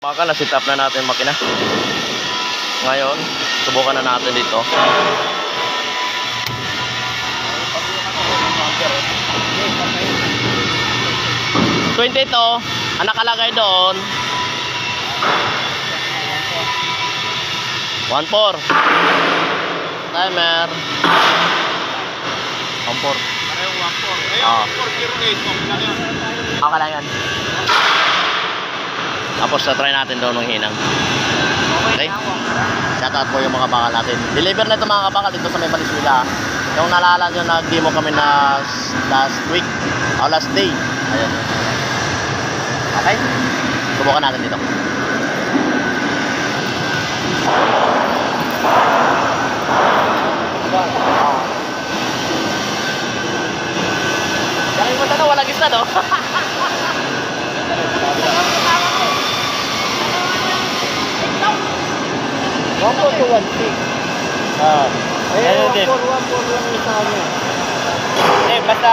Maka na-set up na natin makina. Ngayon, subukan na natin dito. $20 ito, ang nakalagay doon 1.4 timer 1.4 Parehong 1.4. Ayun, 1.4, 0.8. okay lang yan. Tapos try natin doon ng hinang. Okay, shoutout po yung mga bakal natin. Deliver na ito mga kabakal dito sa may Valenzuela. Yung naalala nyo, nag-demo kami na last week o last day. Ayan. Okay, subukan natin dito. Dahil mo tanong, walang isla no? 1.4 to 1.6. Ayun din. 1.4 lang isa ano. Basta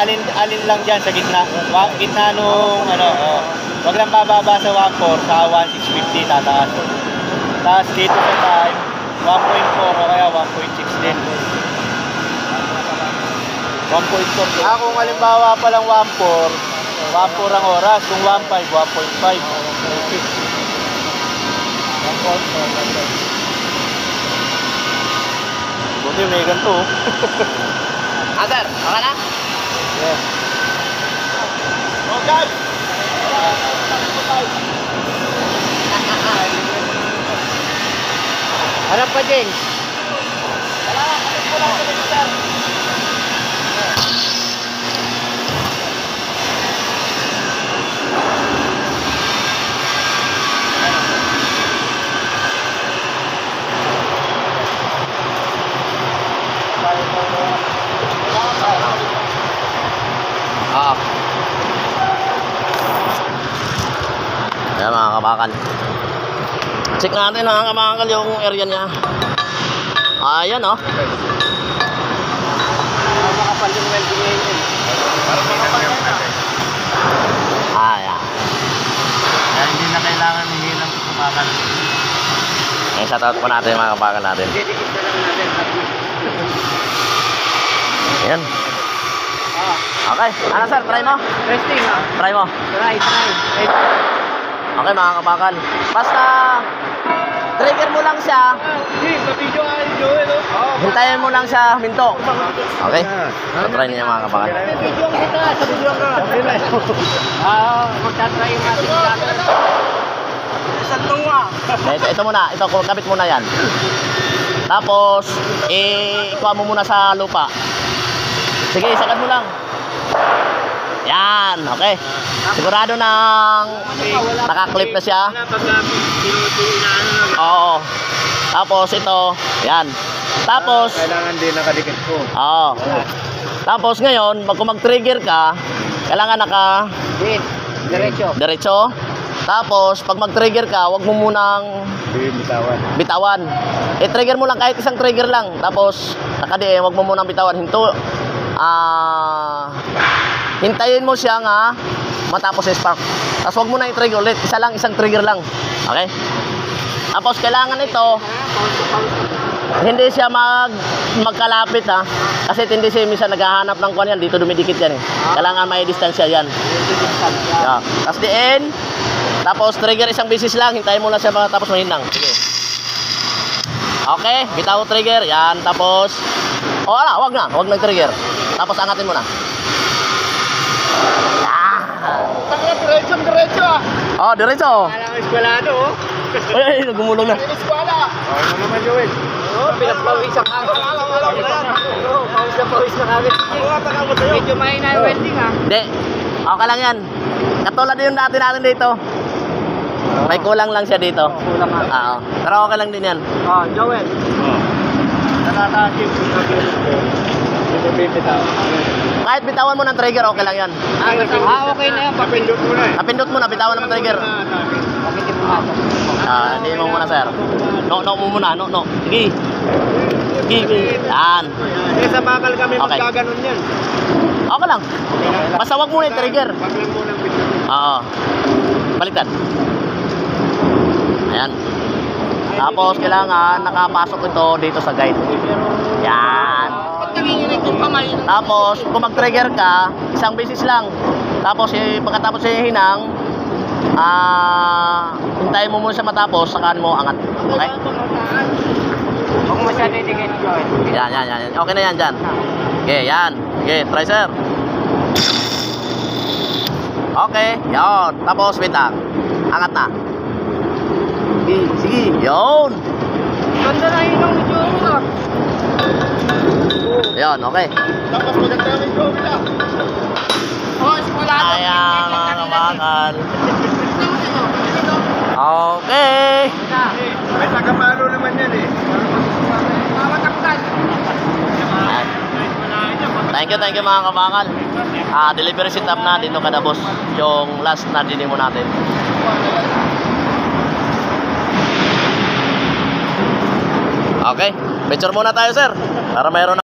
alin lang dyan sa gitna. Gitna nung ano, wag lang bababa sa 1.4 sa 1.650 tataas. Tapos dito sa time 1.4 o kaya 1.6 din. 1.4. Kung halimbawa pa lang 1.4 ang oras. Kung 1.5, 1.5. Buti may ganito. Sir, okay na? Yeah. Oh guys! Harap pa, James. Ayan mga kabakal. Check natin mga kabakal yung area niya. Ayan oh. Makapal yung welding ngayon. Para makapal yan Ayan. Kaya hindi na kailangan hihilang kumakal. Ayan, shoutout po natin mga kabakal natin. Didikit na lang natin. Ayan. Okay. Ano sir, try mo? Testing ha? Try mo. Try. Okay mga kabakal. Basta trigger mo lang siya. Sa video ay Joel oh. Hintayin mo lang siya huminto. Okay. So, try niya mga kabakal. Video ang kita. Sa video ka. Magtatry yung ating channel. Isang tunga. Ito muna. Ito, kapit muna yan. Tapos, ikuha mo muna sa lupa. Sige, isagad mo lang. Yan, okay. Sigurado nang nakaklip na siya. Oo. Tapos ito, yan. Tapos, Kailangan din nakadikit ko. oo. Tapos ngayon, kung mag-trigger ka, kailangan diretso. Tapos, pag mag-trigger ka, wag mo munang bitawan. I-trigger mo lang kahit isang trigger lang. Tapos, wag mo munang bitawan. Hintayin mo siya nga matapos yung spark. Tapos wag mo na i-trigger ulit. Isang trigger lang. Okay? Tapos kailangan ito hindi siya magkalapit ha. Kasi hindi siya minsan naghahanap ng kwan yan. Dito dumidikit yan eh. Kailangan may distansya yan. Yeah. Tapos diin. Tapos trigger isang bisis lang. Hintayin mo lang siya matapos mahinang. Sige. Okay. Bitaw trigger. Yan. Tapos wag na trigger. Tapos angatin mo na. Diretso ah. Oh, diretso. Alang eskwalado oh. Ay, nagumulong na. Eskwala. Ano naman, Joel? Oh, pinagpawis ang agad. Alam na yan. Oo, pawis na agad. Medyo mahina yung welding ah. Hindi. Okay lang yan. Katulad yung natin dito. May kulang lang siya dito. Kulang nga. Oo. Pero okay lang din yan. Joel. Nakakakip yung kabinet ko. Hindi bibitaw. Kahit bitawan mo ng trigger, okay lang yan. Okay na yan. Napindot mo na eh. Napindot mo na, bitawan mo ng trigger. Pakitin mo nga. Hindi mo muna, sir. No mo muna. No. Sige. Yan. Sa bakal kami Okay. magkaganon yan. Okay lang. Basta wag muna yung trigger. Wag lang mo ng pindot. Oo. Baliktad. Ayan. Tapos kailangan nakapasok ito dito sa guide. Yan. Pag nanginginig yung kamay, Tapos kung mag-trigger ka, isang beses lang. Tapos pagkatapos hinang, hintayin mo muna siya matapos, sakaan mo angat. Okay? huwag mo masyado itigit ko. Yan. Okay na yan dyan. Okay, yan. Okay, try sir. Okay, yun. Tapos wait lang. Angat na. Sige, yun. Ganda na yun ang video mo. Yun, okay. Tapos maganda yung job nila. Oh, eskulado. Ayan, mga kamakal. Okay. May taga-palo naman yan eh. Mamataktan. Thank you mga kamakal. Delivery setup na dito kada boss. Yung last na dinimo natin. Okay, picture muna tayo sir. Para mayroon